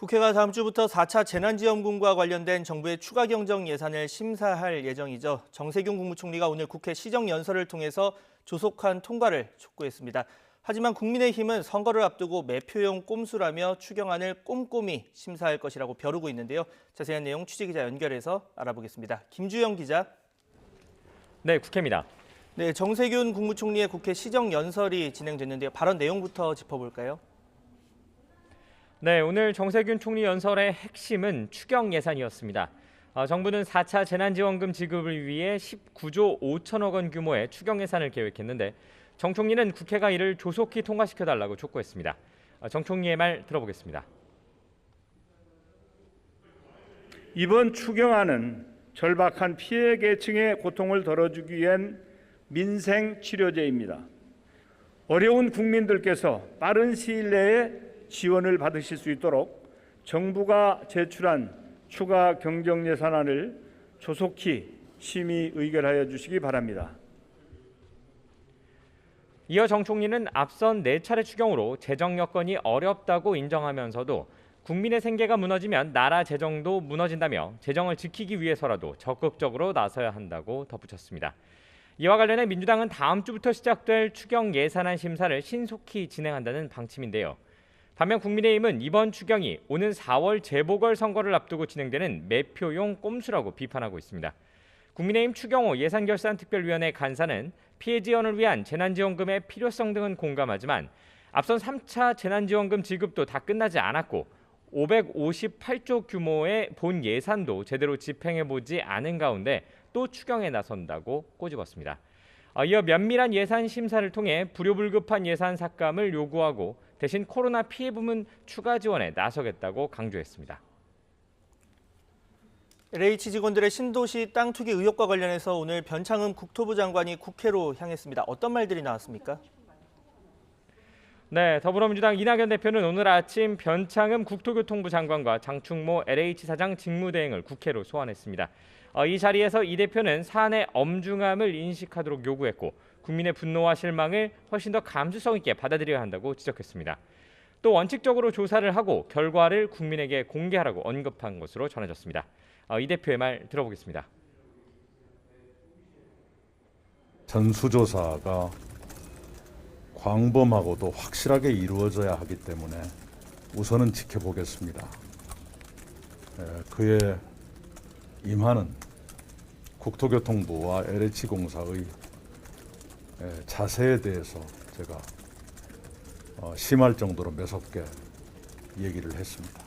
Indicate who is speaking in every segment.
Speaker 1: 국회가 다음 주부터 4차 재난지원금과 관련된 정부의 추가 경정 예산을 심사할 예정이죠. 정세균 국무총리가 오늘 국회 시정연설을 통해서 조속한 통과를 촉구했습니다. 하지만 국민의힘은 선거를 앞두고 매표용 꼼수라며 추경안을 꼼꼼히 심사할 것이라고 벼르고 있는데요. 자세한 내용 취재기자 연결해서 알아보겠습니다. 김주영 기자.
Speaker 2: 네, 국회입니다.
Speaker 1: 네, 정세균 국무총리의 국회 시정연설이 진행됐는데요. 발언 내용부터 짚어볼까요?
Speaker 2: 네, 오늘 정세균 총리 연설의 핵심은 추경 예산이었습니다. 정부는 4차 재난지원금 지급을 위해 19조 5천억 원 규모의 추경 예산을 계획했는데 정 총리는 국회가 이를 조속히 통과시켜달라고 촉구했습니다. 정 총리의 말 들어보겠습니다.
Speaker 3: 이번 추경안은 절박한 피해 계층의 고통을 덜어주기 위한 민생 치료제입니다. 어려운 국민들께서 빠른 시일 내에 지원을 받으실 수 있도록 정부가 제출한 추가 경정 예산안을 조속히 심의 의결하여 주시기 바랍니다.
Speaker 2: 이어 정 총리는 앞선 4차례 추경으로 재정 여건이 어렵다고 인정하면서도 국민의 생계가 무너지면 나라 재정도 무너진다며 재정을 지키기 위해서라도 적극적으로 나서야 한다고 덧붙였습니다. 이와 관련해 민주당은 다음 주부터 시작될 추경 예산안 심사를 신속히 진행한다는 방침인데요. 반면 국민의힘은 이번 추경이 오는 4월 재보궐선거를 앞두고 진행되는 매표용 꼼수라고 비판하고 있습니다. 국민의힘 추경호 예산결산특별위원회 간사는 피해 지원을 위한 재난지원금의 필요성 등은 공감하지만 앞선 3차 재난지원금 지급도 다 끝나지 않았고 558조 규모의 본 예산도 제대로 집행해보지 않은 가운데 또 추경에 나선다고 꼬집었습니다. 이어 면밀한 예산 심사를 통해 불효불급한 예산 삭감을 요구하고 대신 코로나 피해 부문 추가 지원에 나서겠다고 강조했습니다.
Speaker 1: LH 직원들의 신도시 땅 투기 의혹과 관련해서 오늘 변창흠 국토부 장관이 국회로 향했습니다. 어떤 말들이 나왔습니까?
Speaker 2: 네, 더불어민주당 이낙연 대표는 오늘 아침 변창흠 국토교통부 장관과 장충모 LH 사장 직무대행을 국회로 소환했습니다. 이 자리에서 이 대표는 사안의 엄중함을 인식하도록 요구했고 국민의 분노와 실망을 훨씬 더 감수성 있게 받아들여야 한다고 지적했습니다. 또 원칙적으로 조사를 하고 결과를 국민에게 공개하라고 언급한 것으로 전해졌습니다. 이 대표의 말 들어보겠습니다.
Speaker 4: 전수조사가 광범하고도 확실하게 이루어져야 하기 때문에 우선은 지켜보겠습니다. 그에 임하는 국토교통부와 LH공사의 자세에 대해서 제가 심할 정도로 매섭게 얘기를 했습니다.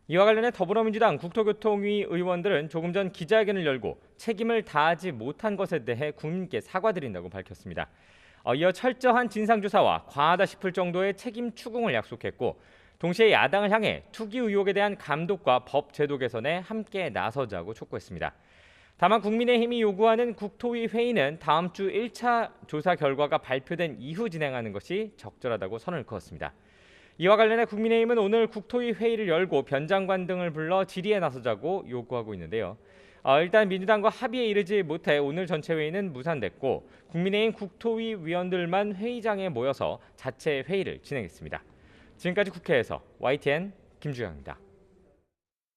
Speaker 2: 이와 관련해 더불어민주당 국토교통위 의원들은 조금 전 기자회견을 열고 책임을 다하지 못한 것에 대해 국민께 사과드린다고 밝혔습니다. 이어 철저한 진상조사와 과하다 싶을 정도의 책임 추궁을 약속했고 동시에 야당을 향해 투기 의혹에 대한 감독과 법 제도 개선에 함께 나서자고 촉구했습니다. 다만 국민의힘이 요구하는 국토위 회의는 다음 주 1차 조사 결과가 발표된 이후 진행하는 것이 적절하다고 선을 그었습니다. 이와 관련해 국민의힘은 오늘 국토위 회의를 열고 변 장관 등을 불러 질의에 나서자고 요구하고 있는데요. 일단 민주당과 합의에 이르지 못해 오늘 전체 회의는 무산됐고 국민의힘 국토위 위원들만 회의장에 모여서 자체 회의를 진행했습니다. 지금까지 국회에서 YTN 김주영입니다.